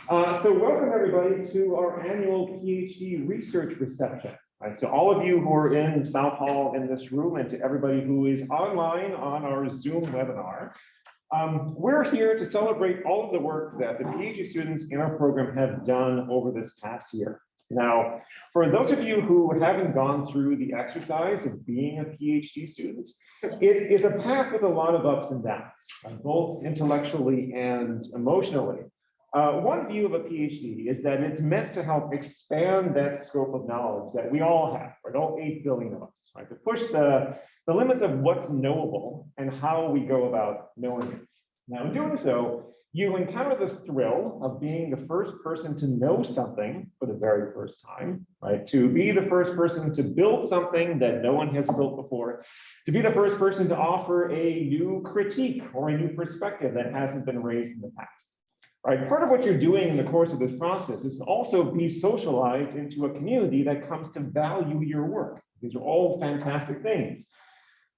So welcome everybody to our annual PhD research reception. Right, to all of you who are in South Hall in this room and to everybody who is online on our Zoom webinar. We're here to celebrate all of the work that the PhD students in our program have done over this past year. Now, for those of you who haven't gone through the exercise of being a PhD student, it is a path with a lot of ups and downs, both intellectually and emotionally. One view of a PhD is that it's meant to help expand that scope of knowledge that we all have, right? All 8 billion of us, right? To push the limits of what's knowable and how we go about knowing it. Now, in doing so, you encounter the thrill of being the first person to know something for the very first time, right? To be the first person to build something that no one has built before, to be the first person to offer a new critique or a new perspective that hasn't been raised in the past. Right, part of what you're doing in the course of this process is to also be socialized into a community that comes to value your work. These are all fantastic things.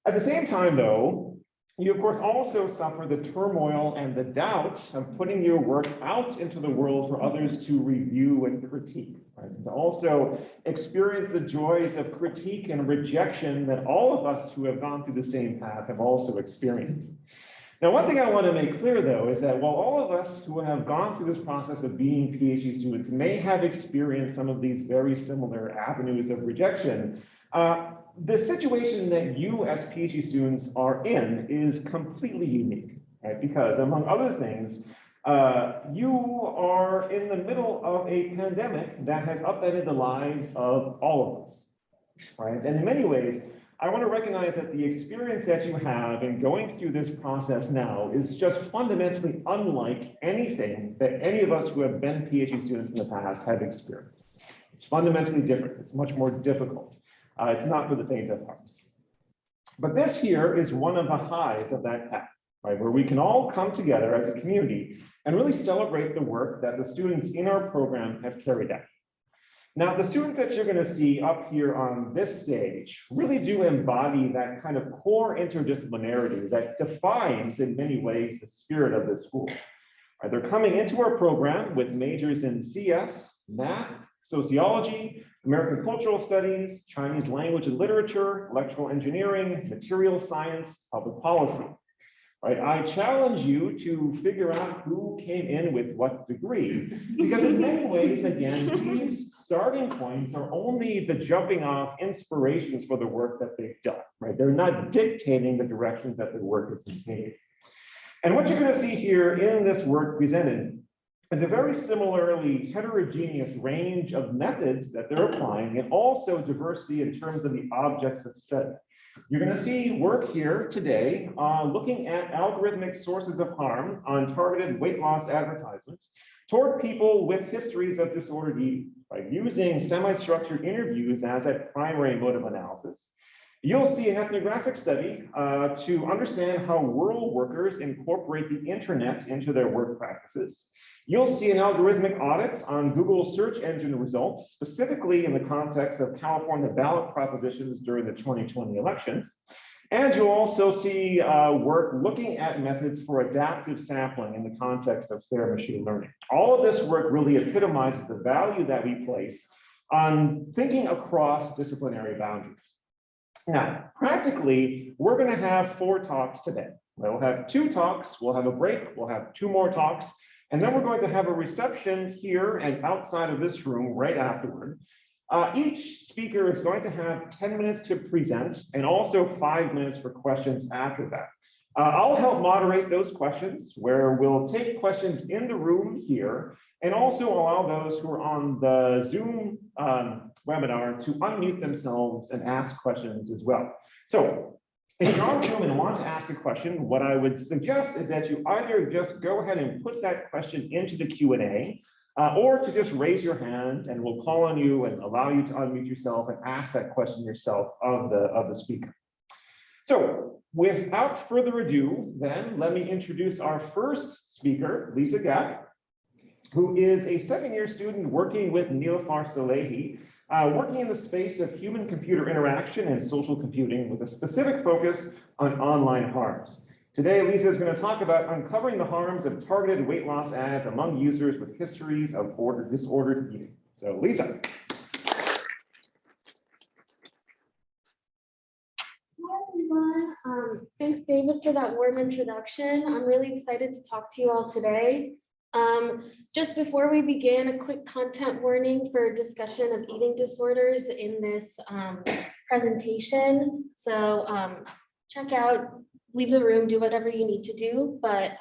At the same time, though, you of course also suffer the turmoil and the doubt of putting your work out into the world for others to review and critique. Right? And to also experience the joys of critique and rejection that all of us who have gone through the same path have also experienced. Now, one thing I want to make clear, though, is that while all of us who have gone through this process of being PhD students may have experienced some of these very similar avenues of rejection, the situation that you as PhD students are in is completely unique, right? Because among other things, you are in the middle of a pandemic that has upended the lives of all of us, right? And in many ways, I want to recognize that the experience that you have in going through this process now is just fundamentally unlike anything that any of us who have been PhD students in the past have experienced. It's fundamentally different. It's much more difficult. It's not for the faint of heart. But this here is one of the highs of that path, right? Where we can all come together as a community and really celebrate the work that the students in our program have carried out. Now, the students that you're going to see up here on this stage really do embody that kind of core interdisciplinarity that defines, in many ways, the spirit of the school. Right, they're coming into our program with majors in CS, math, sociology, American cultural studies, Chinese language and literature, electrical engineering, material science, public policy. Right, I challenge you to figure out who came in with what degree, because in many ways, again, these starting points are only the jumping off inspirations for the work that they've done, right? They're not dictating the directions that the work has been taking. And what you're going to see here in this work presented is a very similarly heterogeneous range of methods that they're applying, and also diversity in terms of the objects of study. You're going to see work here today looking at algorithmic sources of harm on targeted weight loss advertisements toward people with histories of disordered eating, by using semi-structured interviews as a primary mode of analysis. You'll see an ethnographic study to understand how rural workers incorporate the internet into their work practices. You'll see an algorithmic audit on Google search engine results, specifically in the context of California ballot propositions during the 2020 elections. And you'll also see work looking at methods for adaptive sampling in the context of fair machine learning. All of this work really epitomizes the value that we place on thinking across disciplinary boundaries. Now, practically, we're going to have 4 talks today. We'll have 2 talks, we'll have a break, we'll have 2 more talks, and then we're going to have a reception here and outside of this room right afterward. Each speaker is going to have 10 minutes to present and also 5 minutes for questions after that. I'll help moderate those questions, where we'll take questions in the room here and also allow those who are on the Zoom webinar to unmute themselves and ask questions as well. So if you're on Zoom and want to ask a question, what I would suggest is that you either just go ahead and put that question into the Q&A, or to just raise your hand and we'll call on you and allow you to unmute yourself and ask that question yourself of the speaker. So without further ado, then let me introduce our first speaker, Liza Gak, who is a 2nd-year student working with Nilüfer Salehi, working in the space of human-computer interaction and social computing with a specific focus on online harms. Today, Liza is going to talk about uncovering the harms of targeted weight loss ads among users with histories of disordered eating. So, Liza. Hi, everyone. Thanks, David, for that warm introduction. I'm really excited to talk to you all today. Just before we begin, a quick content warning for discussion of eating disorders in this presentation. So check out, leave the room, do whatever you need to do. But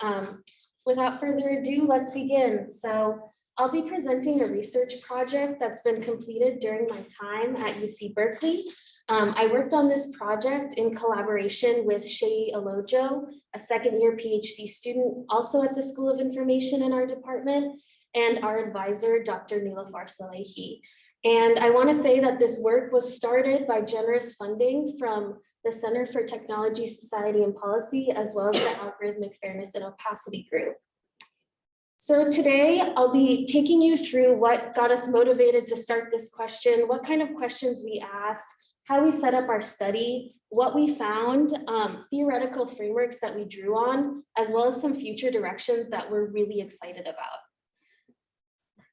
without further ado, let's begin. So I'll be presenting a research project that's been completed during my time at UC Berkeley. I worked on this project in collaboration with Shea Alojo, a second-year PhD student, also at the School of Information in our department, and our advisor, Dr. Nilafar Salehi. And I want to say that this work was started by generous funding from the Center for Technology, Society, and Policy, as well as the Algorithmic Fairness and Opacity Group. So today I'll be taking you through what got us motivated to start this question, what kind of questions we asked, how we set up our study, what we found, theoretical frameworks that we drew on, as well as some future directions that we're really excited about.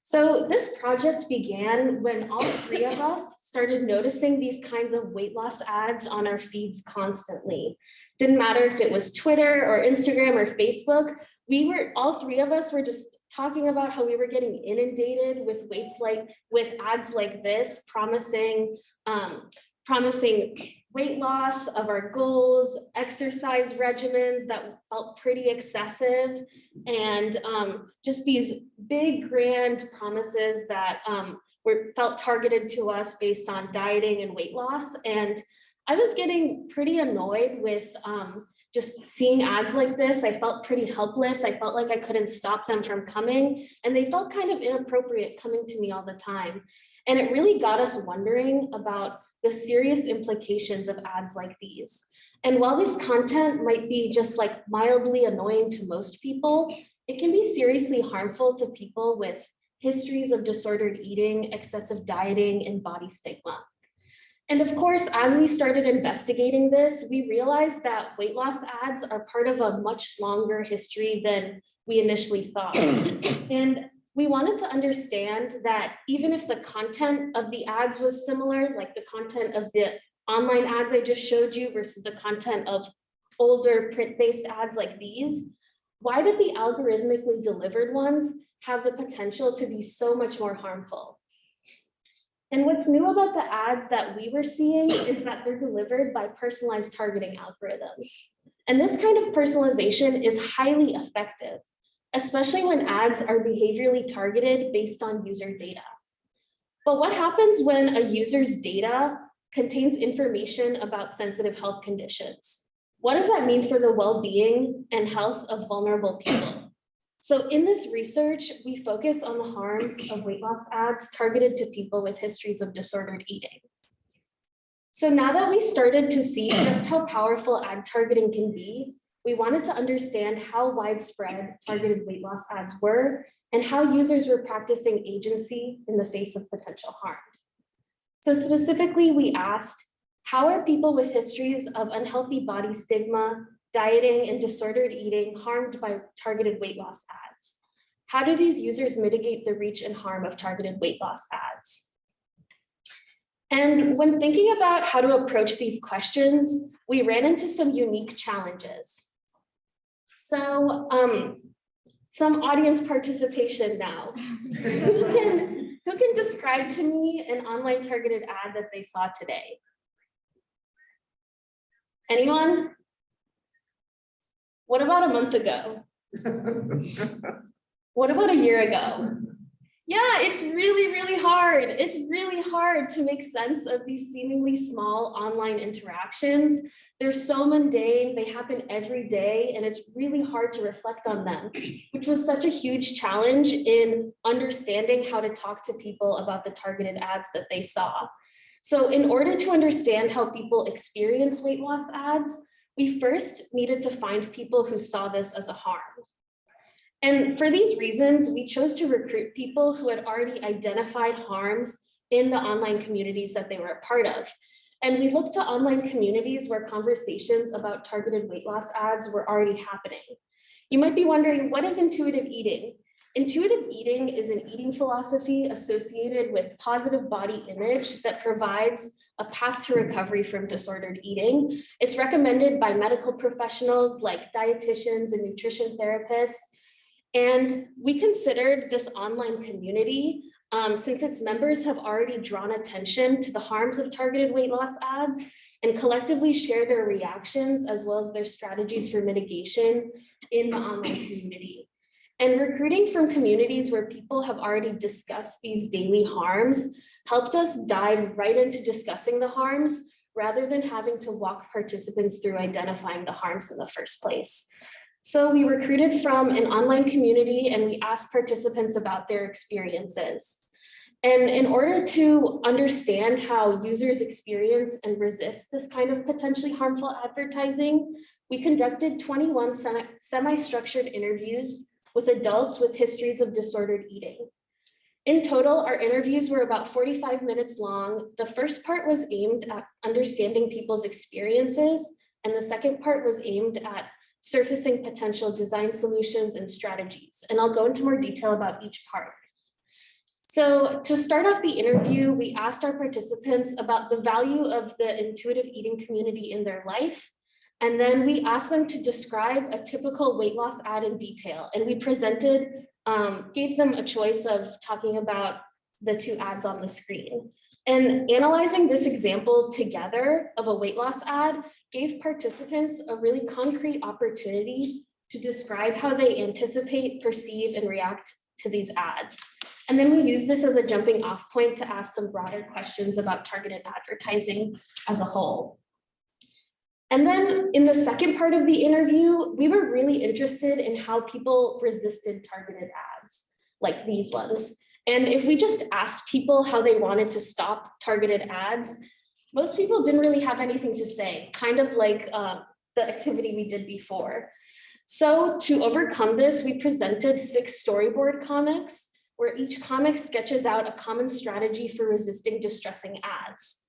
So this project began when all three of us started noticing these kinds of weight loss ads on our feeds constantly. Didn't matter if it was Twitter or Instagram or Facebook, all three of us were just talking about how we were getting inundated with with ads like this, promising weight loss of our goals, exercise regimens that felt pretty excessive, and just these big grand promises that felt targeted to us based on dieting and weight loss. And I was getting pretty annoyed with just seeing ads like this. I felt pretty helpless. I felt like I couldn't stop them from coming, and they felt kind of inappropriate coming to me all the time. And it really got us wondering about the serious implications of ads like these. And while this content might be just like mildly annoying to most people, it can be seriously harmful to people with histories of disordered eating, excessive dieting, and body stigma. And of course, as we started investigating this, we realized that weight loss ads are part of a much longer history than we initially thought. And we wanted to understand that even if the content of the ads was similar, like the content of the online ads I just showed you versus the content of older print-based ads like these, why did the algorithmically delivered ones have the potential to be so much more harmful? And what's new about the ads that we were seeing is that they're delivered by personalized targeting algorithms. And this kind of personalization is highly effective, especially when ads are behaviorally targeted based on user data. But what happens when a user's data contains information about sensitive health conditions? What does that mean for the well-being and health of vulnerable people? So in this research, we focus on the harms of weight loss ads targeted to people with histories of disordered eating. So now that we started to see just how powerful ad targeting can be, we wanted to understand how widespread targeted weight loss ads were and how users were practicing agency in the face of potential harm. So specifically, we asked, how are people with histories of unhealthy body stigma, dieting, and disordered eating harmed by targeted weight loss ads? How do these users mitigate the reach and harm of targeted weight loss ads? And when thinking about how to approach these questions, we ran into some unique challenges. So some audience participation now. Who can describe to me an online targeted ad that they saw today? Anyone? What about a month ago? What about a year ago? Yeah, it's really, really hard. It's really hard to make sense of these seemingly small online interactions. They're so mundane, they happen every day, and it's really hard to reflect on them, which was such a huge challenge in understanding how to talk to people about the targeted ads that they saw. So in order to understand how people experience weight loss ads, we first needed to find people who saw this as a harm. And for these reasons, we chose to recruit people who had already identified harms in the online communities that they were a part of. And we looked to online communities where conversations about targeted weight loss ads were already happening. You might be wondering, what is intuitive eating? Intuitive eating is an eating philosophy associated with positive body image that provides a path to recovery from disordered eating. It's recommended by medical professionals like dietitians and nutrition therapists. And we considered this online community, since its members have already drawn attention to the harms of targeted weight loss ads and collectively share their reactions as well as their strategies for mitigation in the online community. And recruiting from communities where people have already discussed these daily harms helped us dive right into discussing the harms rather than having to walk participants through identifying the harms in the first place. So we recruited from an online community and we asked participants about their experiences. And in order to understand how users experience and resist this kind of potentially harmful advertising, we conducted 21 semi-structured interviews with adults with histories of disordered eating. In total, our interviews were about 45 minutes long. The first part was aimed at understanding people's experiences, and the second part was aimed at surfacing potential design solutions and strategies. And I'll go into more detail about each part. So to start off the interview, we asked our participants about the value of the intuitive eating community in their life. And then we asked them to describe a typical weight loss ad in detail. And we gave them a choice of talking about the two ads on the screen. And analyzing this example together of a weight loss ad gave participants a really concrete opportunity to describe how they anticipate, perceive, and react to these ads. And then we use this as a jumping off point to ask some broader questions about targeted advertising as a whole. And then in the second part of the interview, we were really interested in how people resisted targeted ads like these ones. And if we just asked people how they wanted to stop targeted ads, most people didn't really have anything to say, kind of like the activity we did before. So to overcome this, we presented 6 storyboard comics where each comic sketches out a common strategy for resisting distressing ads.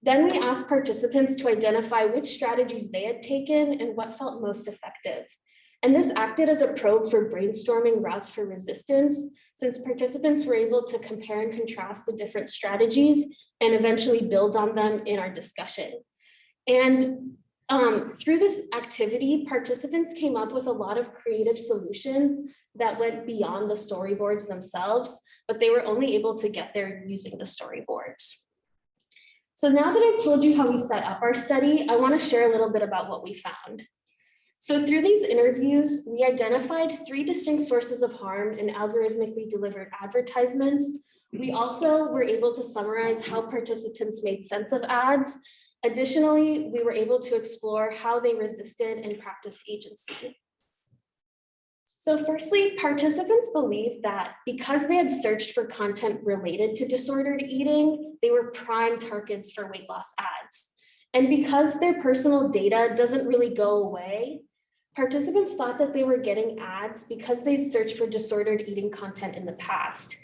Then we asked participants to identify which strategies they had taken and what felt most effective. And this acted as a probe for brainstorming routes for resistance, since participants were able to compare and contrast the different strategies and eventually build on them in our discussion. And through this activity, participants came up with a lot of creative solutions that went beyond the storyboards themselves, but they were only able to get there using the storyboards. So now that I've told you how we set up our study, I want to share a little bit about what we found. So through these interviews, we identified 3 distinct sources of harm in algorithmically delivered advertisements. We also were able to summarize how participants made sense of ads. Additionally, we were able to explore how they resisted and practiced agency. So firstly, participants believed that because they had searched for content related to disordered eating, they were prime targets for weight loss ads. And because their personal data doesn't really go away, participants thought that they were getting ads because they searched for disordered eating content in the past.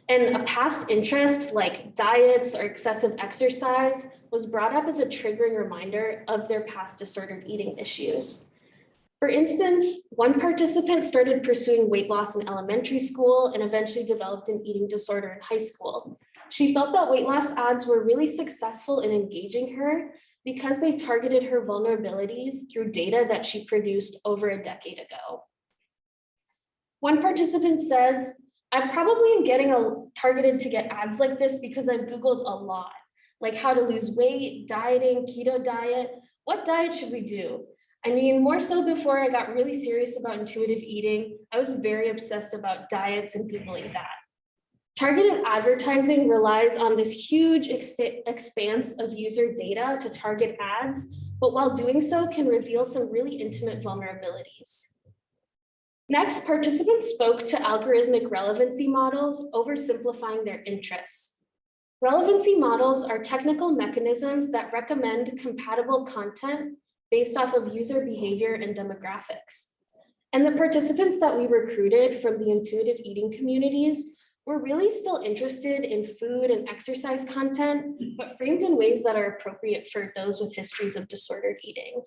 And a past interest like diets or excessive exercise was brought up as a triggering reminder of their past disordered eating issues. For instance, one participant started pursuing weight loss in elementary school and eventually developed an eating disorder in high school. She felt that weight loss ads were really successful in engaging her because they targeted her vulnerabilities through data that she produced over a decade ago. One participant says, I probably am getting targeted to get ads like this because I've Googled a lot, like how to lose weight, dieting, keto diet. What diet should we do? I mean, more so before I got really serious about intuitive eating, I was very obsessed about diets and Googling that. Targeted advertising relies on this huge expanse of user data to target ads, but while doing so can reveal some really intimate vulnerabilities. Next, participants spoke to algorithmic relevancy models, oversimplifying their interests. Relevancy models are technical mechanisms that recommend compatible content based off of user behavior and demographics. And the participants that we recruited from the intuitive eating communities we're really still interested in food and exercise content, but framed in ways that are appropriate for those with histories of disordered eating.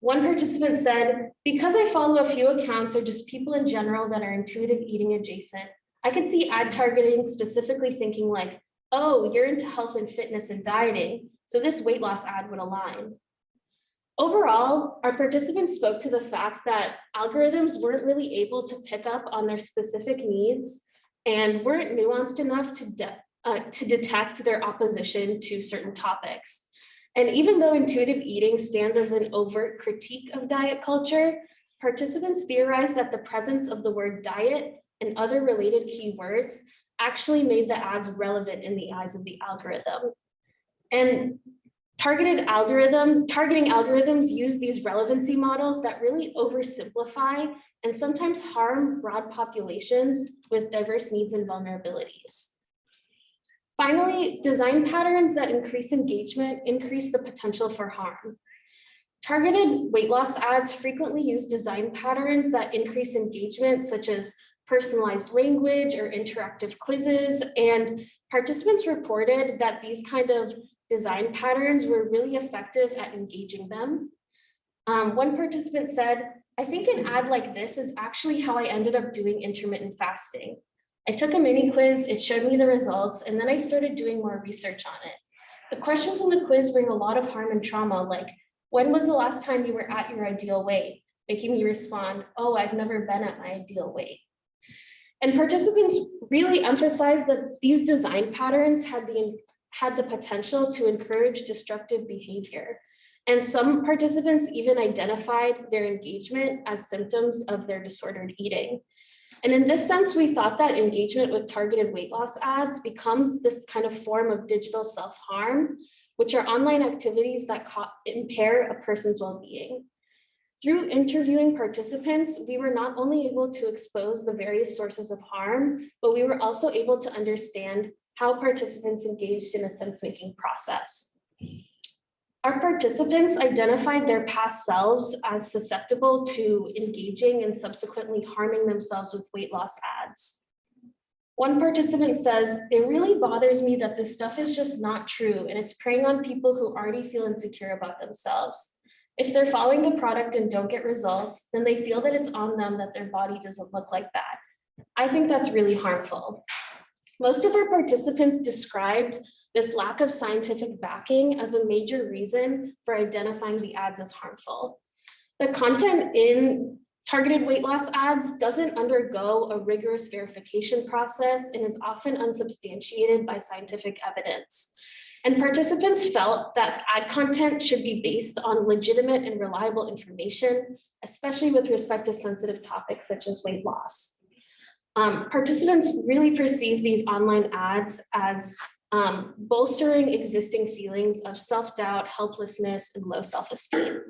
One participant said, because I follow a few accounts or just people in general that are intuitive eating adjacent, I could see ad targeting specifically thinking like, oh, you're into health and fitness and dieting, so this weight loss ad would align. Overall, our participants spoke to the fact that algorithms weren't really able to pick up on their specific needs and weren't nuanced enough to detect their opposition to certain topics. And even though intuitive eating stands as an overt critique of diet culture, participants theorized that the presence of the word diet and other related keywords actually made the ads relevant in the eyes of the algorithm. And targeting algorithms use these relevancy models that really oversimplify and sometimes harm broad populations with diverse needs and vulnerabilities. Finally, design patterns that increase engagement increase the potential for harm. Targeted weight loss ads frequently use design patterns that increase engagement, such as personalized language or interactive quizzes, and participants reported that these kind of design patterns were really effective at engaging them. One participant said, I think an ad like this is actually how I ended up doing intermittent fasting. I took a mini quiz, it showed me the results, and then I started doing more research on it. The questions in the quiz bring a lot of harm and trauma, like, when was the last time you were at your ideal weight? Making me respond, oh, I've never been at my ideal weight. And participants really emphasized that these design patterns had the potential to encourage destructive behavior. And some participants even identified their engagement as symptoms of their disordered eating. And in this sense, we thought that engagement with targeted weight loss ads becomes this kind of form of digital self-harm, which are online activities that impair a person's well-being. Through interviewing participants, we were not only able to expose the various sources of harm, but we were also able to understand how participants engaged in a sense-making process. Our participants identified their past selves as susceptible to engaging and subsequently harming themselves with weight loss ads. One participant says, it really bothers me that this stuff is just not true and it's preying on people who already feel insecure about themselves. If they're following the product and don't get results, then they feel that it's on them that their body doesn't look like that. I think that's really harmful. Most of our participants described this lack of scientific backing as a major reason for identifying the ads as harmful. The content in targeted weight loss ads doesn't undergo a rigorous verification process and is often unsubstantiated by scientific evidence. And participants felt that ad content should be based on legitimate and reliable information, especially with respect to sensitive topics such as weight loss. Participants really perceive these online ads as bolstering existing feelings of self-doubt, helplessness, and low self-esteem.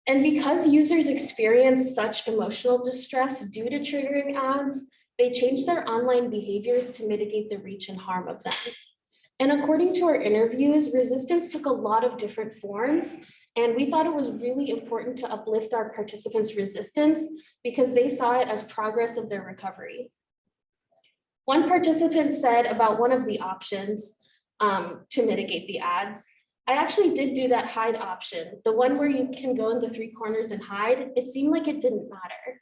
And because users experience such emotional distress due to triggering ads, they change their online behaviors to mitigate the reach and harm of them. And according to our interviews, resistance took a lot of different forms, and we thought it was really important to uplift our participants' resistance because they saw it as progress of their recovery. One participant said about one of the options to mitigate the ads, I actually did do that hide option, the one where you can go in the 3 corners and hide. It seemed like it didn't matter.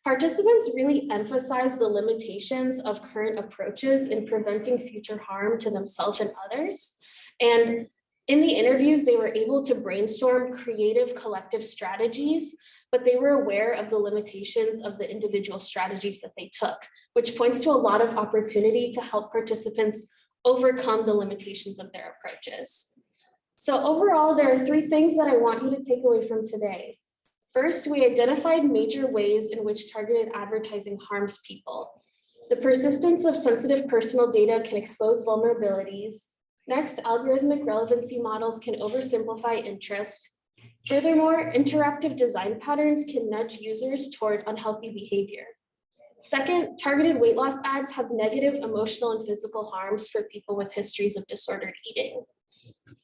Participants really emphasized the limitations of current approaches in preventing future harm to themselves and others. And in the interviews, they were able to brainstorm creative collective strategies, but they were aware of the limitations of the individual strategies that they took, which points to a lot of opportunity to help participants overcome the limitations of their approaches. So overall, there are 3 things that I want you to take away from today. First, we identified major ways in which targeted advertising harms people. The persistence of sensitive personal data can expose vulnerabilities. Next, algorithmic relevancy models can oversimplify interest. Furthermore, interactive design patterns can nudge users toward unhealthy behavior. Second, targeted weight loss ads have negative emotional and physical harms for people with histories of disordered eating.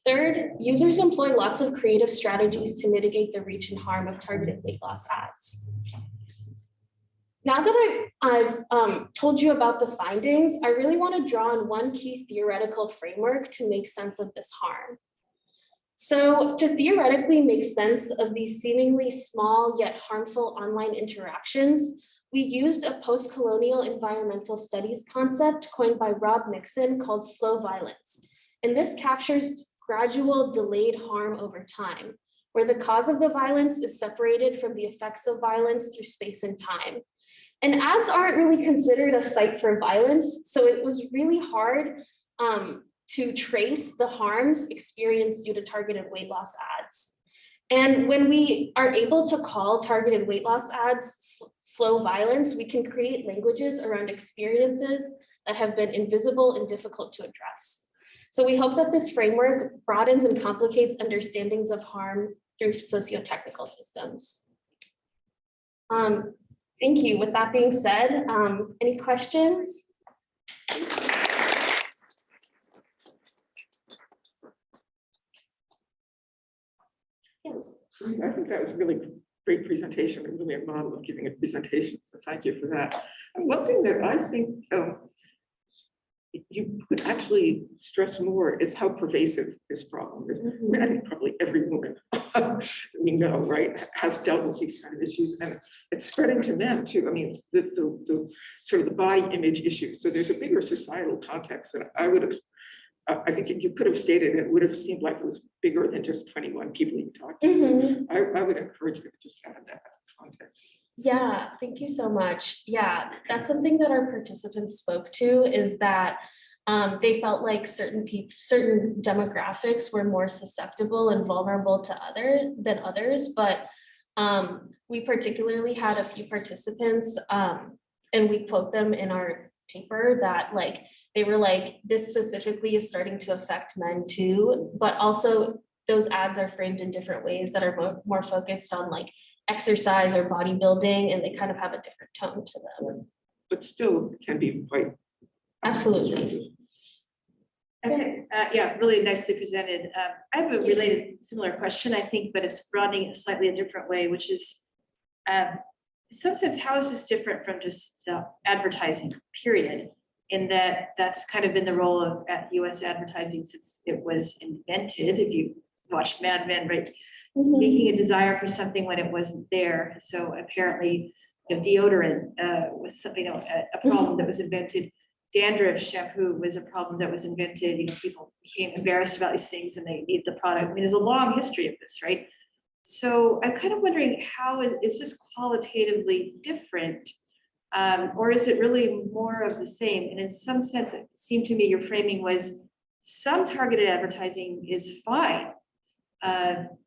Third, users employ lots of creative strategies to mitigate the reach and harm of targeted weight loss ads. Now that I've told you about the findings, I really want to draw on one key theoretical framework to make sense of this harm. So to theoretically make sense of these seemingly small yet harmful online interactions, we used a post-colonial environmental studies concept coined by Rob Nixon called slow violence. And this captures gradual delayed harm over time, where the cause of the violence is separated from the effects of violence through space and time. And ads aren't really considered a site for violence, so it was really hard to trace the harms experienced due to targeted weight loss ads. And when we are able to call targeted weight loss ads slow violence, we can create languages around experiences that have been invisible and difficult to address. So we hope that this framework broadens and complicates understandings of harm through socio-technical systems. Thank you. With that being said, any questions? Yes. I think that was a really great presentation, and really a model of giving a presentation. So thank you for that. And one thing that I think you could actually stress more is how pervasive this problem is. I mean, I think probably every woman we know, right, has dealt with these kind of issues, and it's spreading to men too. I mean, the sort of the body image issue. So there's a bigger societal context that I would have. I think you could have stated it would have seemed like it was bigger than just 21 people you talked to. I would encourage you to just add that context. Yeah, thank you so much. Yeah, that's something that our participants spoke to, is that they felt like certain demographics were more susceptible and vulnerable to others, but we particularly had a few participants, and we quote them in our paper, that like they were like, this specifically is starting to affect men too, but also those ads are framed in different ways that are more focused on like exercise or bodybuilding, and they kind of have a different tone to them. But still can be quite. Absolutely. Okay, yeah, really nicely presented. I have a related similar question, I think, but it's broadening it slightly a different way, which is, in some sense, how is this different from just the advertising period? In that that's kind of been the role of US advertising since it was invented. If you watch Mad Men, right? Making a desire for something when it wasn't there. So apparently, deodorant was something, a problem that was invented. Dandruff shampoo was a problem that was invented. People became embarrassed about these things and they needed the product. I mean, there's a long history of this, right? So I'm kind of wondering, how is this qualitatively different? Or is it really more of the same? And in some sense, it seemed to me your framing was some targeted advertising is fine,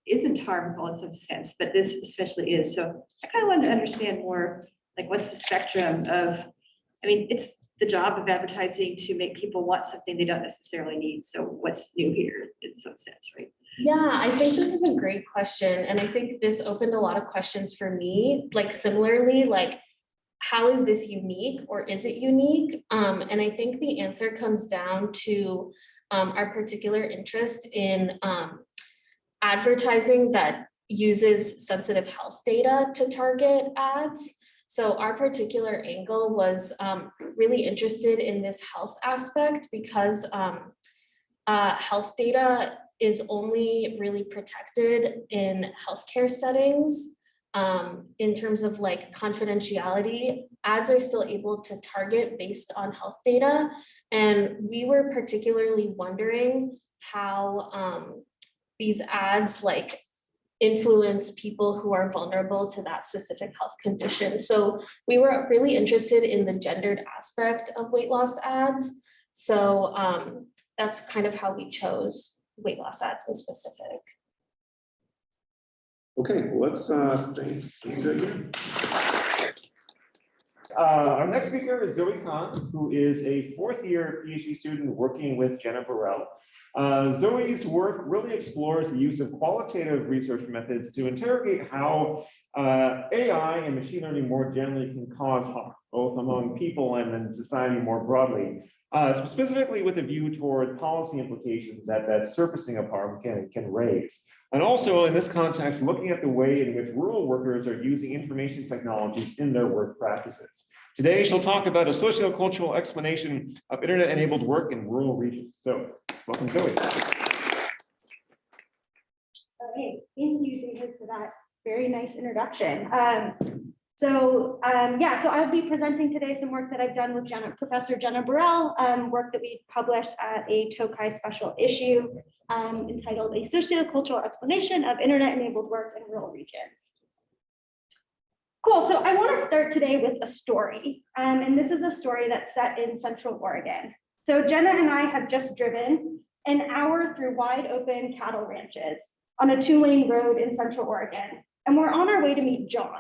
isn't harmful in some sense, but this especially is. So I kind of wanted to understand more, like, what's the spectrum of, I mean, it's the job of advertising to make people want something they don't necessarily need. So what's new here in some sense, right? Yeah, I think this is a great question. And I think this opened a lot of questions for me, like similarly, like, how is this unique, or is it unique? And I think the answer comes down to our particular interest in advertising that uses sensitive health data to target ads. So our particular angle was really interested in this health aspect because health data is only really protected in healthcare settings. In terms of like confidentiality, ads are still able to target based on health data. And we were particularly wondering how these ads like influence people who are vulnerable to that specific health condition. So we were really interested in the gendered aspect of weight loss ads. So that's kind of how we chose weight loss ads in specific. Okay, let's thank Liza again. Our next speaker is Zoe Kahn, who is a fourth-year PhD student working with Jenna Burrell. Zoe's work really explores the use of qualitative research methods to interrogate how AI and machine learning more generally can cause harm, both among people and in society more broadly. specifically with a view toward policy implications that surfacing of harm can raise. And also in this context, looking at the way in which rural workers are using information technologies in their work practices. Today, she'll talk about a sociocultural explanation of internet-enabled work in rural regions. So, welcome, Zoe. Okay, thank you, David, for that very nice introduction. So I'll be presenting today some work that I've done with Professor Jenna Burrell, work that we published at a Tokai special issue entitled A Sociocultural Explanation of Internet-Enabled Work in Rural Regions. Cool, so I want to start today with a story, and this is a story that's set in Central Oregon. So Jenna and I have just driven an hour through wide open cattle ranches on a 2-lane road in Central Oregon, and we're on our way to meet John.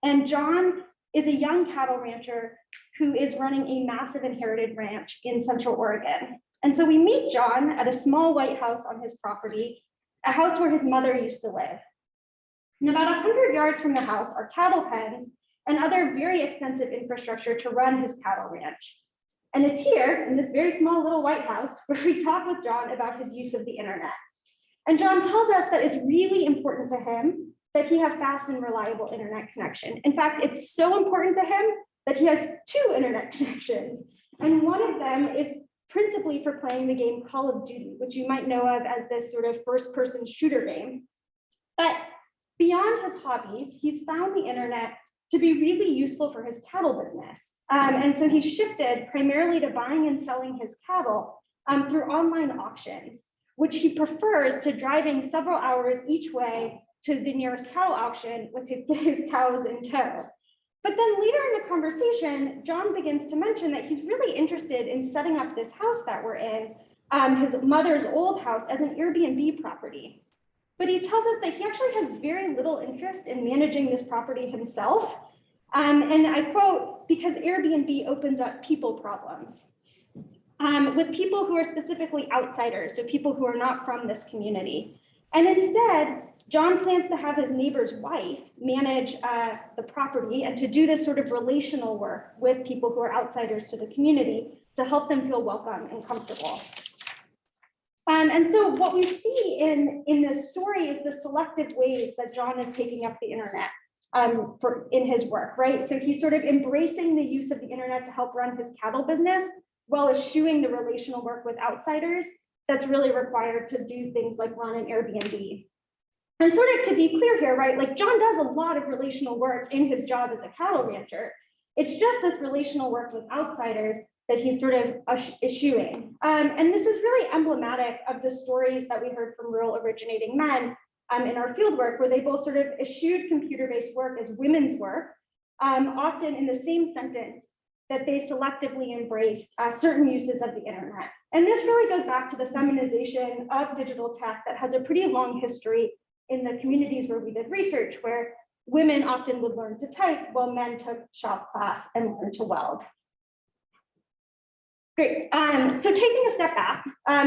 And John is a young cattle rancher who is running a massive inherited ranch in Central Oregon. And so we meet John at a small white house on his property, a house where his mother used to live. And about 100 yards from the house are cattle pens and other very extensive infrastructure to run his cattle ranch. And it's here in this very small little white house where we talk with John about his use of the internet. And John tells us that it's really important to him that he have fast and reliable internet connection. In fact, it's so important to him that he has 2 internet connections. And one of them is principally for playing the game Call of Duty, which you might know of as this sort of first-person shooter game. But beyond his hobbies, he's found the internet to be really useful for his cattle business. And so he shifted primarily to buying and selling his cattle through online auctions, which he prefers to driving several hours each way to the nearest cattle auction with his cows in tow. But then later in the conversation, John begins to mention that he's really interested in setting up this house that we're in, his mother's old house, as an Airbnb property. But he tells us that he actually has very little interest in managing this property himself. And I quote, because Airbnb opens up people problems with people who are specifically outsiders, so people who are not from this community. And instead, John plans to have his neighbor's wife manage the property and to do this sort of relational work with people who are outsiders to the community to help them feel welcome and comfortable. And so what we see in this story is the selective ways that John is taking up the internet in his work, right? So he's sort of embracing the use of the internet to help run his cattle business while eschewing the relational work with outsiders that's really required to do things like run an Airbnb. And sort of to be clear here, right, like John does a lot of relational work in his job as a cattle rancher. It's just this relational work with outsiders that he's sort of eschewing. And this is really emblematic of the stories that we heard from rural originating men in our field work, where they both sort of eschewed computer-based work as women's work, often in the same sentence that they selectively embraced certain uses of the internet. And this really goes back to the feminization of digital tech that has a pretty long history in the communities where we did research, where women often would learn to type while men took shop class and learned to weld. Great, so taking a step back,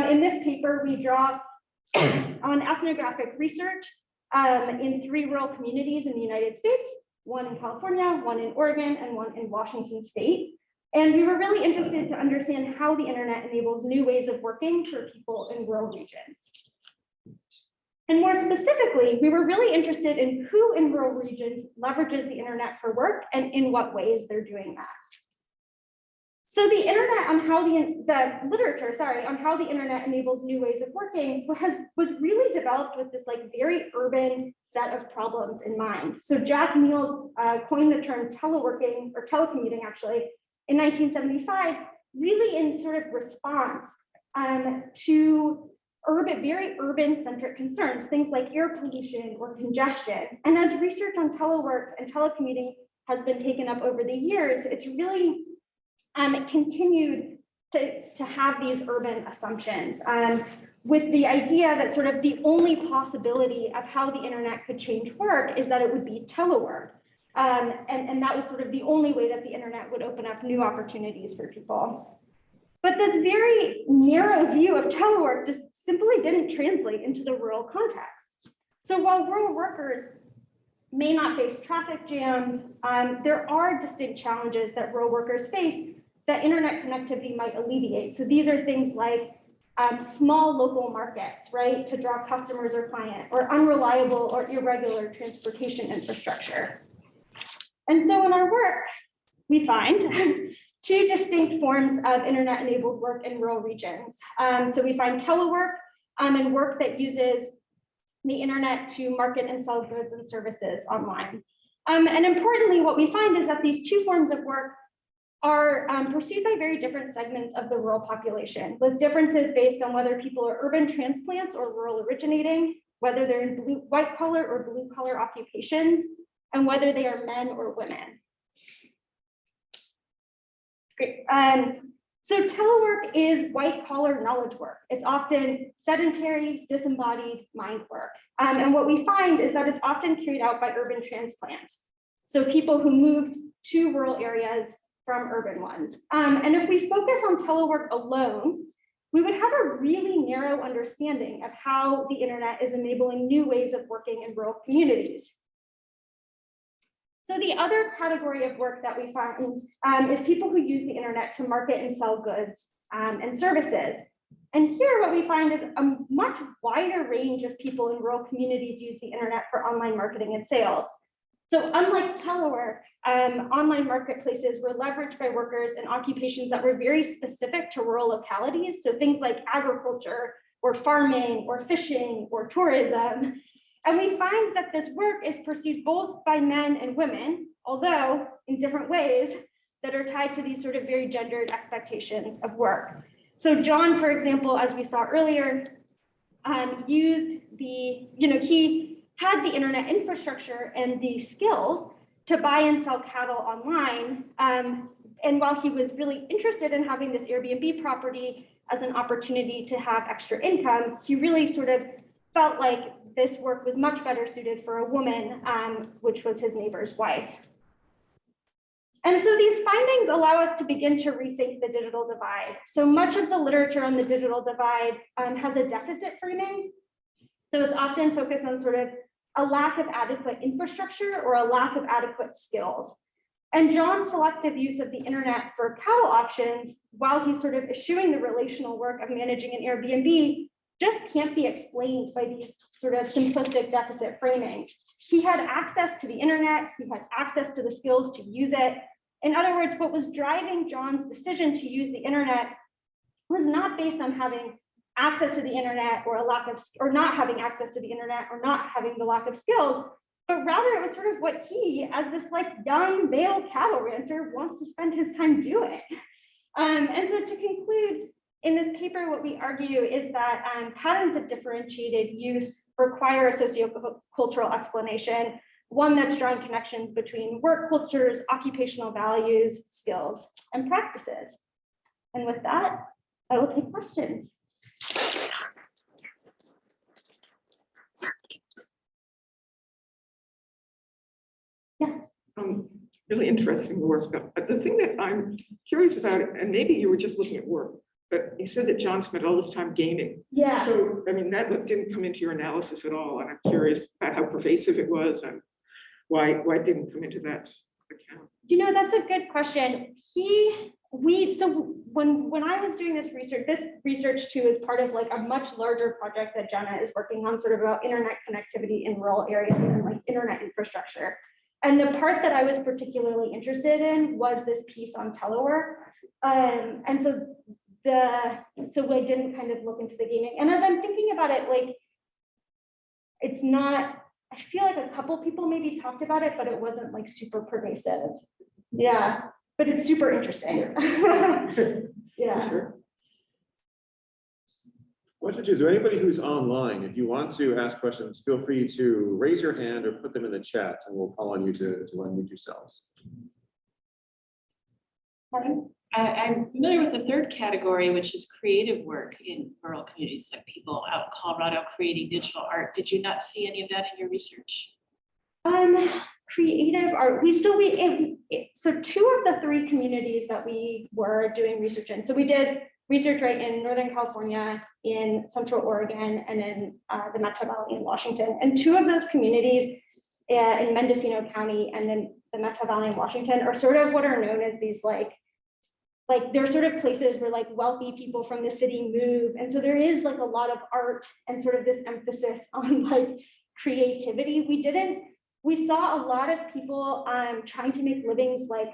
in this paper, we draw on ethnographic research in 3 rural communities in the United States, 1 in California, 1 in Oregon, and 1 in Washington State. And we were really interested to understand how the internet enables new ways of working for people in rural regions. And more specifically, we were really interested in who in rural regions leverages the internet for work and in what ways they're doing that. So the internet on how the literature, on how the internet enables new ways of working was really developed with this like very urban set of problems in mind. So Jack Niels coined the term teleworking or telecommuting actually in 1975, really in sort of response to very urban centric concerns, things like air pollution or congestion. And as research on telework and telecommuting has been taken up over the years, it's really continued to have these urban assumptions with the idea that sort of the only possibility of how the internet could change work is that it would be telework. And that was sort of the only way that the internet would open up new opportunities for people. But this very narrow view of telework just simply didn't translate into the rural context. So while rural workers may not face traffic jams, there are distinct challenges that rural workers face that internet connectivity might alleviate. So these are things like small local markets, right, to draw customers or client, or unreliable or irregular transportation infrastructure. And so in our work, we find two distinct forms of internet-enabled work in rural regions. So we find telework and work that uses the internet to market and sell goods and services online. And importantly, what we find is that these two forms of work are pursued by very different segments of the rural population, with differences based on whether people are urban transplants or rural originating, whether they're in white collar or blue collar occupations, and whether they are men or women. Great. So telework is white collar knowledge work. It's often sedentary, disembodied mind work. And what we find is that it's often carried out by urban transplants. So people who moved to rural areas from urban ones. And if we focus on telework alone, we would have a really narrow understanding of how the internet is enabling new ways of working in rural communities. So the other category of work that we find is people who use the internet to market and sell goods and services. And here what we find is a much wider range of people in rural communities use the internet for online marketing and sales. So unlike telework, online marketplaces were leveraged by workers in occupations that were very specific to rural localities. So things like agriculture or farming or fishing or tourism. And we find that this work is pursued both by men and women, although in different ways that are tied to these sort of very gendered expectations of work. So John, for example, as we saw earlier, used the, he had the internet infrastructure and the skills to buy and sell cattle online. And while he was really interested in having this Airbnb property as an opportunity to have extra income, he really sort of felt like this work was much better suited for a woman, which was his neighbor's wife. And so these findings allow us to begin to rethink the digital divide. So much of the literature on the digital divide has a deficit framing. So it's often focused on sort of a lack of adequate infrastructure or a lack of adequate skills. And John's selective use of the internet for cattle auctions, while he's sort of eschewing the relational work of managing an Airbnb, just can't be explained by these sort of simplistic deficit framings. He had access to the internet, he had access to the skills to use it. In other words, what was driving John's decision to use the internet was not based on having access to the internet or not having access to the internet or not having the lack of skills, but rather it was sort of what he, as this like young male cattle rancher, wants to spend his time doing. And so to conclude, in this paper, what we argue is that patterns of differentiated use require a sociocultural explanation, one that's drawing connections between work cultures, occupational values, skills, and practices. And with that, I will take questions. Yeah. Really interesting work. But the thing that I'm curious about, and maybe you were just looking at work, but you said that John spent all this time gaming. Yeah. So, I mean, that didn't come into your analysis at all. And I'm curious about how pervasive it was and why it didn't come into that account. That's a good question. So when I was doing this research too is part of like a much larger project that Jenna is working on, sort of about internet connectivity in rural areas and like internet infrastructure. And the part that I was particularly interested in was this piece on telework. And so I didn't kind of look into the gaming. And as I'm thinking about it, like, it's not, I feel like a couple people maybe talked about it, but it wasn't like super pervasive. Yeah, but it's super interesting. Yeah. Sure. Is there anybody who's online? If you want to ask questions, feel free to raise your hand or put them in the chat and we'll call on you to unmute yourselves. Pardon? I'm familiar with the third category, which is creative work in rural communities, like people out in Colorado creating digital art. Did you not see any of that in your research? Creative art. So two of the three communities that we were doing research in. So we did research right in Northern California, in Central Oregon, and in the Metro Valley in Washington. And two of those communities in Mendocino County and then the Metro Valley in Washington are sort of what are known as these like like they're sort of places where like wealthy people from the city move. And so there is like a lot of art and sort of this emphasis on like creativity. We saw a lot of people trying to make livings like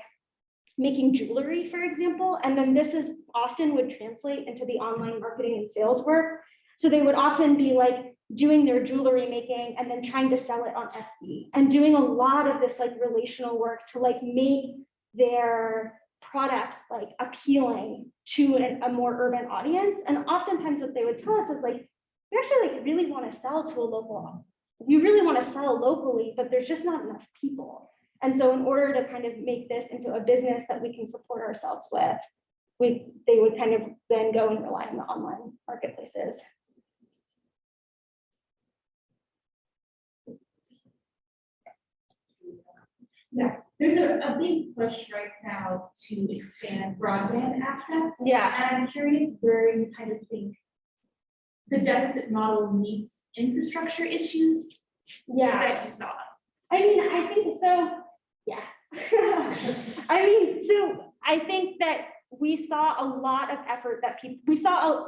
making jewelry, for example, and then this is often would translate into the online marketing and sales work. So they would often be like doing their jewelry making and then trying to sell it on Etsy and doing a lot of this like relational work to like make their products like appealing to a more urban audience. And oftentimes what they would tell us is like, we actually like really want to sell to a local, we really want to sell locally, but there's just not enough people. And so in order to kind of make this into a business that we can support ourselves with, they would kind of then go and rely on the online marketplaces. Yeah, there's a big push right now to expand broadband access. Yeah. And I'm curious where you kind of think the deficit model meets infrastructure issues Yeah. that you saw. I mean, I think so, yes. I mean, so I think that we saw a lot of effort that we saw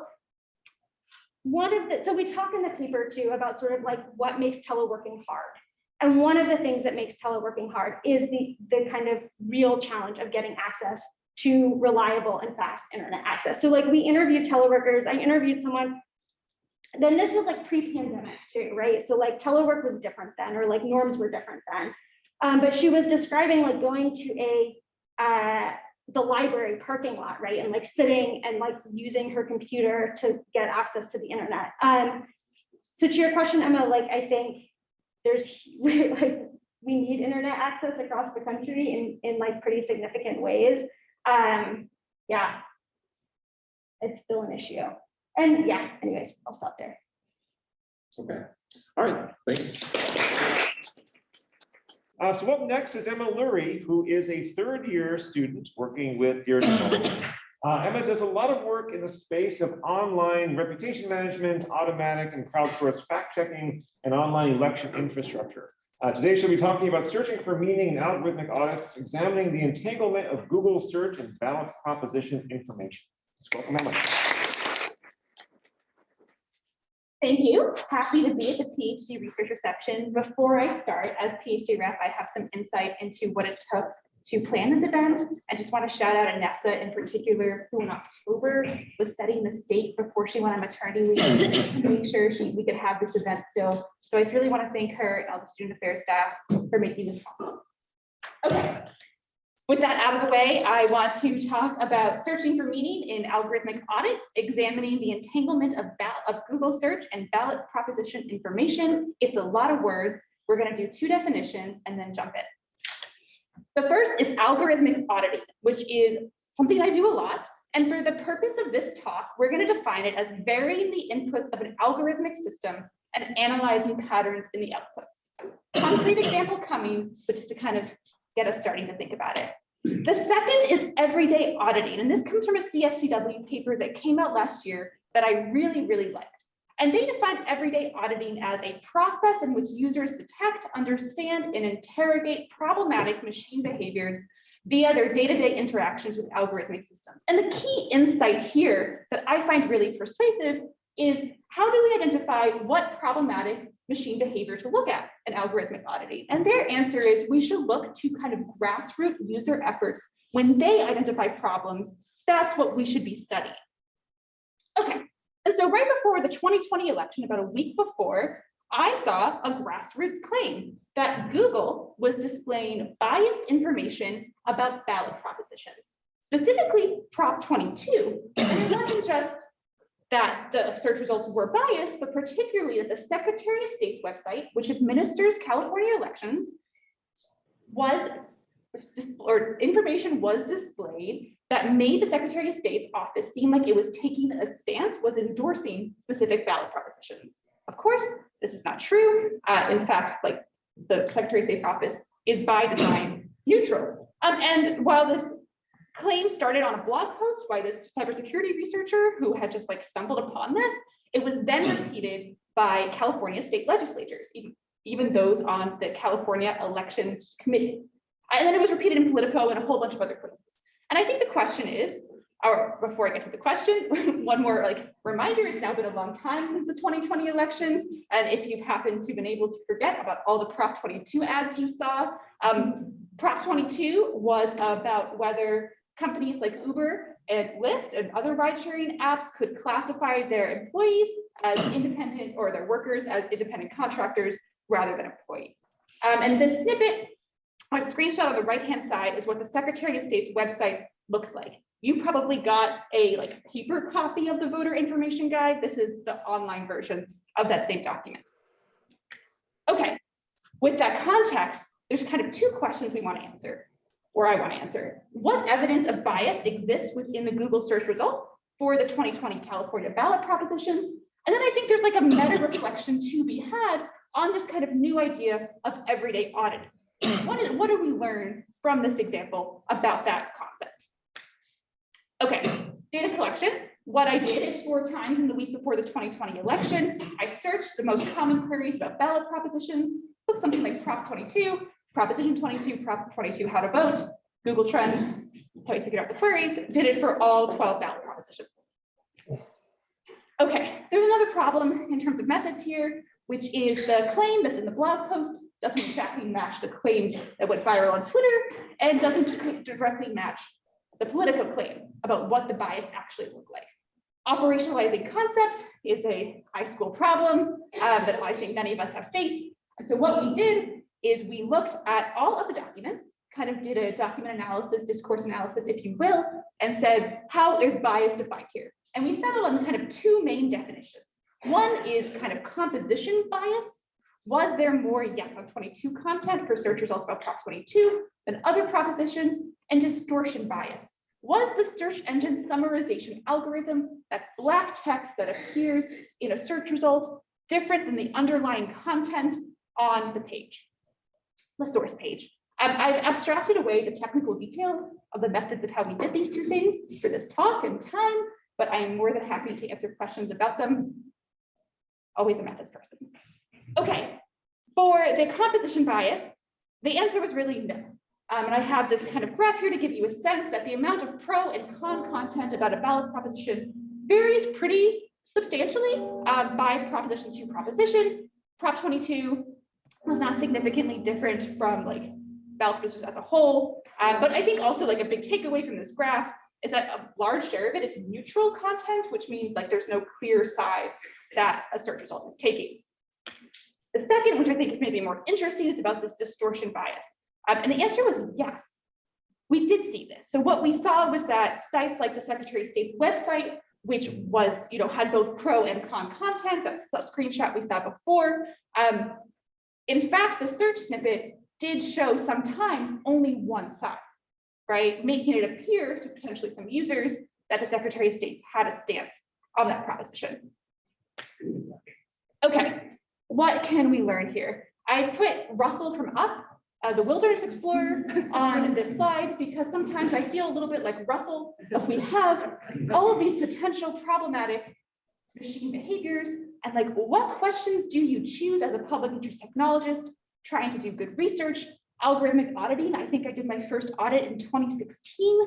so we talk in the paper too about sort of like what makes teleworking hard. And one of the things that makes teleworking hard is the kind of real challenge of getting access to reliable and fast internet access. So like we interviewed teleworkers, I interviewed someone, then this was like pre-pandemic too, right? So like telework was different then, or like norms were different then. But she was describing like going to the library parking lot, right? And like sitting and like using her computer to get access to the internet. So to your question, Emma, like I think we need internet access across the country in like pretty significant ways. Yeah, it's still an issue. And yeah, anyways, I'll stop there. Okay, all right, thanks. So up next is Emma Lurie, who is a third-year student working with Dear Development. Emma does a lot of work in the space of online reputation management, automatic and crowdsourced fact-checking, and online election infrastructure. Today she'll be talking about searching for meaning in algorithmic audits, examining the entanglement of Google search and ballot proposition information. Let's welcome Emma. Thank you. Happy to be at the PhD research reception. Before I start, as PhD rep, I have some insight into what it took to plan this event. I just want to shout out Anessa in particular, who in October was setting the date before she went on maternity leave to make sure we could have this event still. So I just really want to thank her and all the student affairs staff for making this possible. Okay. With that out of the way, I want to talk about searching for meaning in algorithmic audits, examining the entanglement of Google search and ballot proposition information. It's a lot of words. We're going to do two definitions and then jump in. The first is algorithmic auditing, which is something I do a lot. And for the purpose of this talk, we're going to define it as varying the inputs of an algorithmic system and analyzing patterns in the outputs. Concrete example coming, but just to kind of get us starting to think about it. The second is everyday auditing, and this comes from a CSCW paper that came out last year that I really, really liked. And they define everyday auditing as a process in which users detect, understand, and interrogate problematic machine behaviors via their day-to-day interactions with algorithmic systems. And the key insight here that I find really persuasive is how do we identify what problematic machine behavior to look at in algorithmic auditing? And their answer is we should look to kind of grassroots user efforts. When they identify problems, that's what we should be studying. Okay, and so right before the 2020 election, about a week before, I saw a grassroots claim that Google was displaying biased information about ballot propositions, specifically Prop 22. And it wasn't just that the search results were biased, but particularly that the Secretary of State's website, which administers California elections, information was displayed that made the Secretary of State's office seem like it was taking a stance, was endorsing specific ballot propositions. Of course, this is not true. In fact, like the Secretary of State's office is by design neutral. And while this claim started on a blog post by this cybersecurity researcher who had just like stumbled upon this, it was then repeated by California state legislatures, even those on the California Election Committee. And then it was repeated in Politico and a whole bunch of other places. And I think the question is, Or before I get to the question, one more like reminder, it's now been a long time since the 2020 elections. And if you happen to been able to forget about all the Prop 22 ads you saw, Prop 22 was about whether companies like Uber and Lyft and other ride-sharing apps could classify their employees as independent or their workers as independent contractors rather than employees. And this snippet on screenshot on the right-hand side is what the Secretary of State's website looks like. You probably got a like paper copy of the voter information guide. This is the online version of that same document. Okay, with that context, there's kind of two questions we want to answer, or I want to answer. What evidence of bias exists within the Google search results for the 2020 California ballot propositions? And then I think there's like a meta reflection to be had on this kind of new idea of everyday auditing. What do we learn from this example about that concept? Okay, data collection. What I did is 4 times in the week before the 2020 election, I searched the most common queries about ballot propositions, took something like Prop 22, Proposition 22, Prop 22, how to vote, Google Trends, so I figured out the queries, did it for all 12 ballot propositions. Okay, there's another problem in terms of methods here, which is the claim that's in the blog post doesn't exactly match the claim that went viral on Twitter and doesn't directly match the political claim about what the bias actually look like. Operationalizing concepts is a high school problem that I think many of us have faced. And so what we did is we looked at all of the documents, kind of did a document analysis, discourse analysis, if you will, and said, how is bias defined here? And we settled on kind of 2 main definitions. One is kind of composition bias. Was there more yes on 22 content for search results about Prop 22 than other propositions? And distortion bias. Was the search engine summarization algorithm, that black text that appears in a search result, different than the underlying content on the page, the source page? I've abstracted away the technical details of the methods of how we did these 2 things for this talk and time, but I am more than happy to answer questions about them. Always a methods person. Okay, for the composition bias, the answer was really no. And I have this kind of graph here to give you a sense that the amount of pro and con content about a ballot proposition varies pretty substantially by proposition to proposition. Prop 22 was not significantly different from like ballot propositions as a whole. But I think also like a big takeaway from this graph is that a large share of it is neutral content, which means like there's no clear side that a search result is taking. The second, which I think is maybe more interesting, is about this distortion bias. And the answer was yes, we did see this. So what we saw was that sites like the Secretary of State's website, which was, had both pro and con content, that's a screenshot we saw before. In fact, the search snippet did show sometimes only one side, right? Making it appear to potentially some users that the Secretary of State had a stance on that proposition. Okay, what can we learn here? I've put Russell from Up, the Wilderness Explorer, on this slide because sometimes I feel a little bit like Russell. If we have all of these potential problematic machine behaviors, and like what questions do you choose as a public interest technologist trying to do good research? Algorithmic auditing, I think I did my first audit in 2016.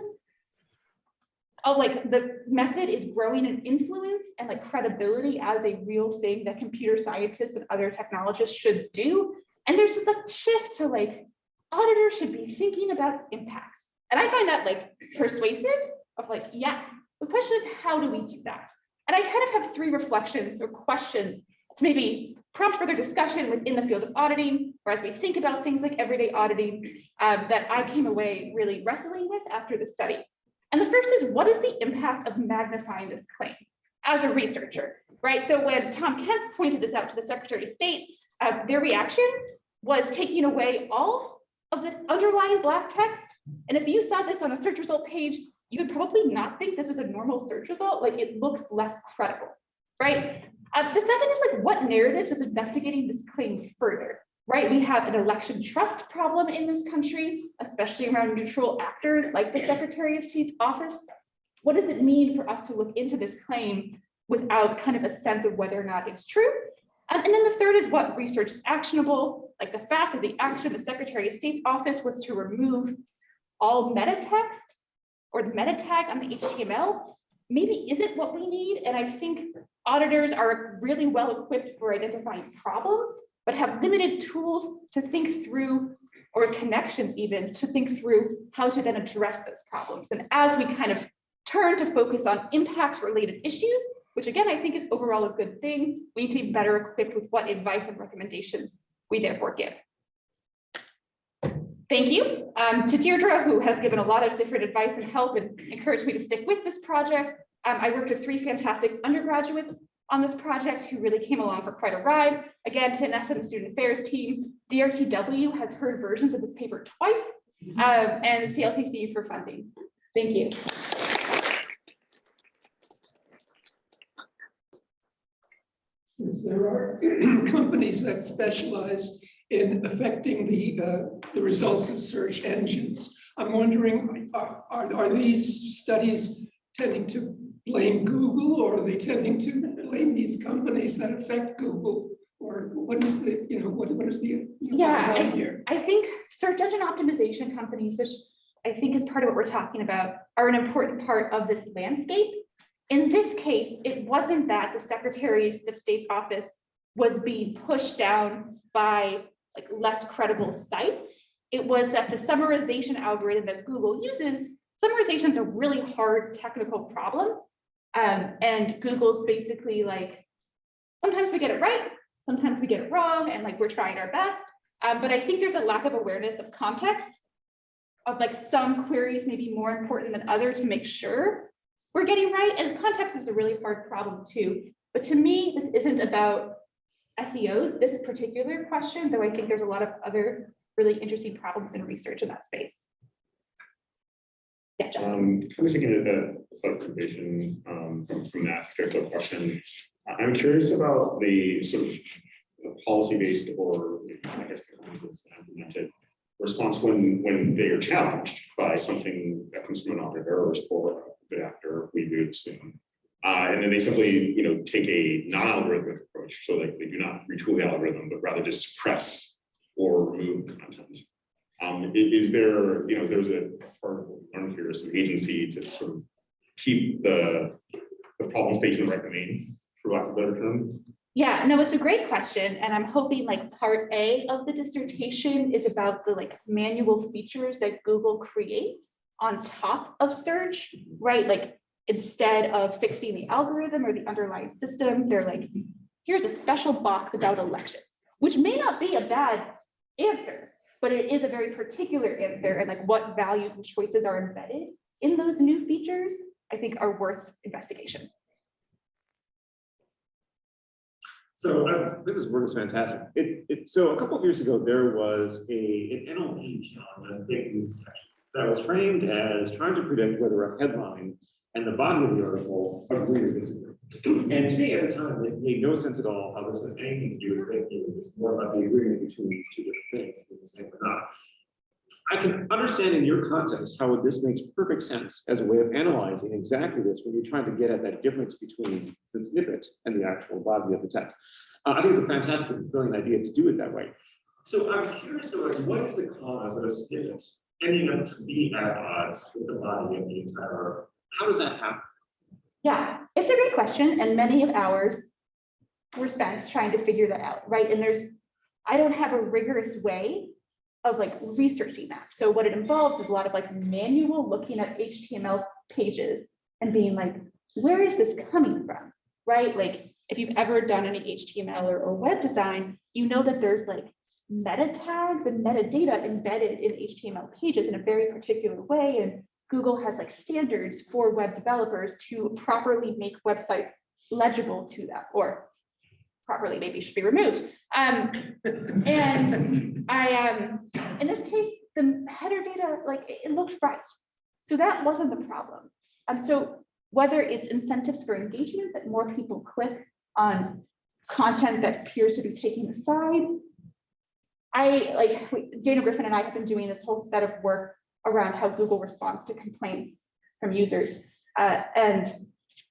Oh, like the method is growing in influence and like credibility as a real thing that computer scientists and other technologists should do. And there's this like shift to like auditors should be thinking about impact. And I find that like persuasive of like, yes, the question is how do we do that? And I kind of have 3 reflections or questions to maybe prompt further discussion within the field of auditing, or as we think about things like everyday auditing that I came away really wrestling with after the study. And the first is, what is the impact of magnifying this claim as a researcher, right? So when Tom Kemp pointed this out to the Secretary of State, their reaction was taking away all of the underlying black text. And if you saw this on a search result page, you would probably not think this was a normal search result, like it looks less credible, right? The second is like, what narratives is investigating this claim further, right? We have an election trust problem in this country, especially around neutral actors like the Secretary of State's office. What does it mean for us to look into this claim without kind of a sense of whether or not it's true? And then the third is what research is actionable, like the fact that the action of the Secretary of State's office was to remove all meta text or the meta tag on the HTML maybe isn't what we need. And I think auditors are really well equipped for identifying problems, but have limited tools to think through, or connections even, to think through how to then address those problems. And as we kind of turn to focus on impacts related issues, which again, I think is overall a good thing, we need to be better equipped with what advice and recommendations we therefore give. Thank you to Deirdre, who has given a lot of different advice and help and encouraged me to stick with this project. I worked with 3 fantastic undergraduates on this project who really came along for quite a ride. Again, to Nessa and the student affairs team, DRTW has heard versions of this paper twice, and CLCC for funding. Thank you. Since there are companies that specialize in affecting the results of search engines, I'm wondering, are these studies tending to blame Google, or are they tending to blame these companies that affect Google? Or what is the, what is the Yeah, here? I think search engine optimization companies, which I think is part of what we're talking about, are an important part of this landscape. In this case, it wasn't that the Secretary of State's office was being pushed down by like less credible sites. It was that the summarization algorithm that Google uses, summarization is a really hard technical problem. And Google's basically like, sometimes we get it right, sometimes we get it wrong, and like we're trying our best. But I think there's a lack of awareness of context, of like some queries may be more important than other to make sure we're getting right. And context is a really hard problem too. But to me, this isn't about SEOs, this particular question, though I think there's a lot of other really interesting problems in research in that space. Yeah, Justin. Kind of taking a subdivision from that particular question, I'm curious about the sort of policy-based, or I guess the kinds of implemented response when they are challenged by something that comes from an auditor or after we do the same. And then they simply, take a non-algorithmic approach, so like they do not retool the algorithm, but rather just suppress or remove content. Is there, there's a part of learning here, some agency to sort of keep the problem facing the right domain, for lack of a better term? Yeah, no, it's a great question. And I'm hoping like part A of the dissertation is about the like manual features that Google creates on top of search, right? Like instead of fixing the algorithm or the underlying system, they're like, here's a special box about elections, which may not be a bad answer, but it is a very particular answer, and like what values and choices are embedded in those new features, I think are worth investigation. So I think this work is fantastic. So a couple of years ago, there was an NLP challenge on fake news detection that was framed as trying to predict whether a headline and the body of the article agree or disagree. And to me at the time, it made no sense at all how this has anything to do with fake news. It's more about the agreement between these two different things, if they're the same or not. I can understand in your context how this makes perfect sense as a way of analyzing exactly this when you're trying to get at that difference between the snippet and the actual body of the text. I think it's a fantastic and brilliant idea to do it that way. So I'm curious though, like, what is the cause of a snippet ending up to be at odds with the body of the entire article? How does that happen? Yeah, it's a great question, and many of ours were spent trying to figure that out, right? And I don't have a rigorous way of like researching that. So what it involves is a lot of like manual looking at HTML pages and being like, where is this coming from, right? Like if you've ever done any HTML or web design, you know that there's like meta tags and metadata embedded in HTML pages in a very particular way. And Google has like standards for web developers to properly make websites legible to them, or properly maybe should be removed. And in this case, the header data, like it looked right. So that wasn't the problem. So whether it's incentives for engagement, that more people click on content that appears to be taking a side. Dana Griffin and I have been doing this whole set of work around how Google responds to complaints from users. And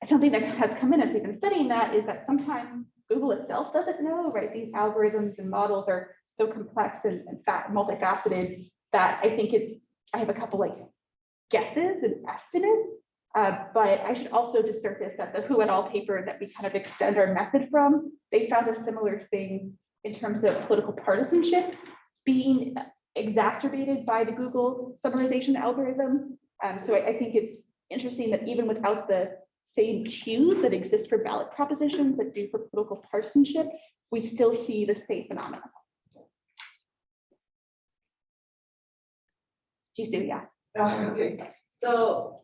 something that has come in as we've been studying that is that sometimes Google itself doesn't know, right? These algorithms and models are so complex and multifaceted that I think I have a couple like guesses and estimates. But I should also just surface that the Who et al. Paper that we kind of extend our method from, they found a similar thing in terms of political partisanship being exacerbated by the Google summarization algorithm. So I think it's interesting that even without the same cues that exist for ballot propositions that do for political partisanship, we still see the same phenomena. Jisoo, yeah. Okay, so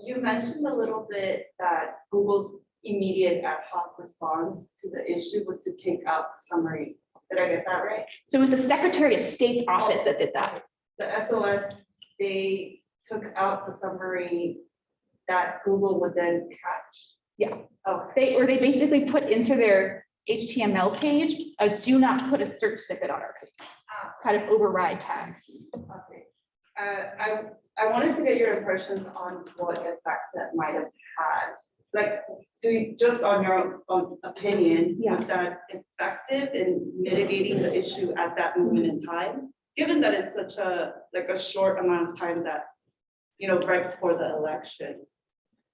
you mentioned a little bit that Google's immediate ad hoc response to the issue was to take out the summary. Did I get that right? So it was the Secretary of State's office that did that. The SOS, they took out the summary that Google would then catch. Yeah. Okay. They basically put into their HTML page, do not put a search snippet on our page, kind of override tag. Okay. I wanted to get your impressions on what effect that might have had. Like, just on your own opinion, Yeah. was that effective in mitigating the issue at that moment in time? Given that it's such a short amount of time that, right before the election.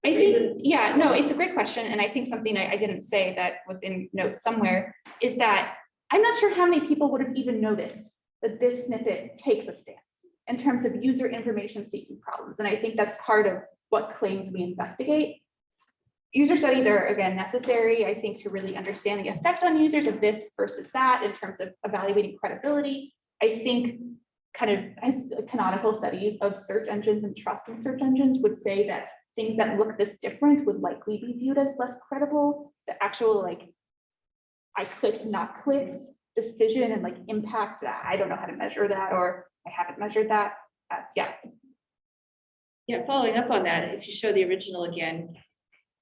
I think, yeah, no, it's a great question. And I think something I didn't say that was in notes somewhere is that I'm not sure how many people would have even noticed that this snippet takes a stance in terms of user information seeking problems. And I think that's part of what claims we investigate. User studies are, again, necessary, I think, to really understand the effect on users of this versus that in terms of evaluating credibility. I think kind of as canonical studies of search engines and trust in search engines would say that things that look this different would likely be viewed as less credible. The actual I clicked, not clicked decision and impact, I don't know how to measure that, or I haven't measured that. Yeah. Yeah, following up on that, if you show the original again,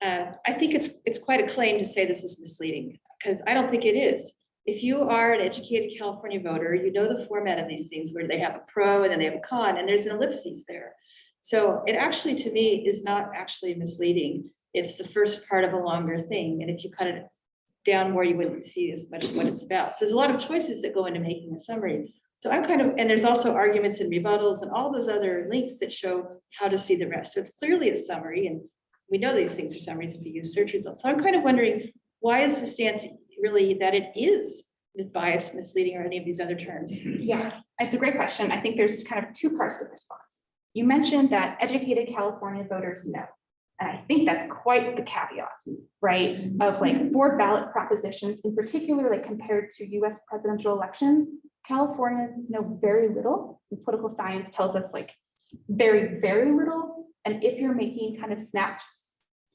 I think it's quite a claim to say this is misleading, because I don't think it is. If you are an educated California voter, you know the format of these things where they have a pro and then they have a con, and there's an ellipses there. So it actually, to me, is not actually misleading. It's the first part of a longer thing. And if you cut it down more, you wouldn't see as much what it's about. So there's a lot of choices that go into making a summary. So I'm and there's also arguments and rebuttals and all those other links that show how to see the rest. So it's clearly a summary, and we know these things are summaries if you use search results. So I'm kind of wondering, why is the stance really that it is biased, misleading, or any of these other terms? Yeah, it's a great question. I think there's kind of two parts to the response. You mentioned that educated California voters know. And I think that's quite the caveat, right? Of for ballot propositions, in particular, compared to US presidential elections, Californians know very little. And political science tells us very, very little. And if you're making kind of snap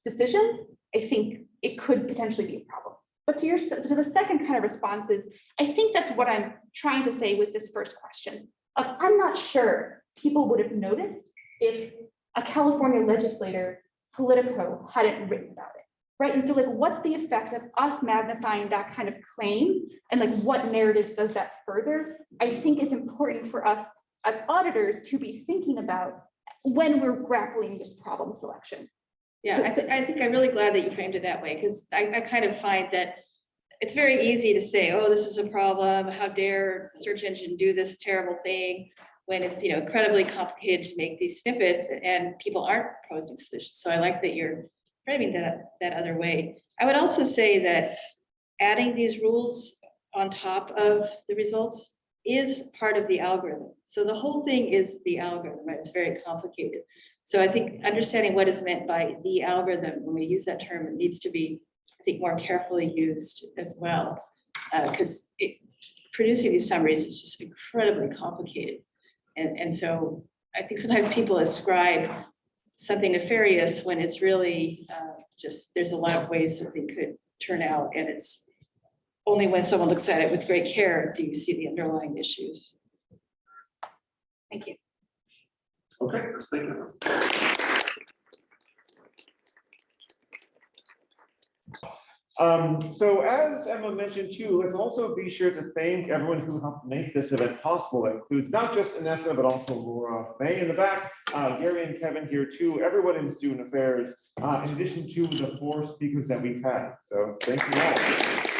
decisions, I think it could potentially be a problem. But to the second kind of response is, I think that's what I'm trying to say with this first question. I'm not sure people would have noticed if a California legislator, Politico, hadn't written about it, right? And so what's the effect of us magnifying that kind of claim, and what narratives does that further? I think it's important for us as auditors to be thinking about when we're grappling with problem selection. Yeah, I think I'm really glad that you framed it that way, because I kind of find that it's very easy to say, oh, this is a problem. How dare the search engine do this terrible thing, when it's incredibly complicated to make these snippets and people aren't proposing solutions. So I like that you're framing that other way. I would also say that adding these rules on top of the results is part of the algorithm. So the whole thing is the algorithm, right? It's very complicated. So I think understanding what is meant by the algorithm, when we use that term, it needs to be, I think, more carefully used as well, because producing these summaries is just incredibly complicated. And so I think sometimes people ascribe something nefarious when it's really just, there's a lot of ways something could turn out, and it's only when someone looks at it with great care do you see the underlying issues. Thank you. Okay, let's take it. So as Emma mentioned too, let's also be sure to thank everyone who helped make this event possible. That includes not just Inessa, but also Laura May in the back, Gary and Kevin here too, everyone in student affairs, in addition to the 4 speakers that we've had. So thank you all.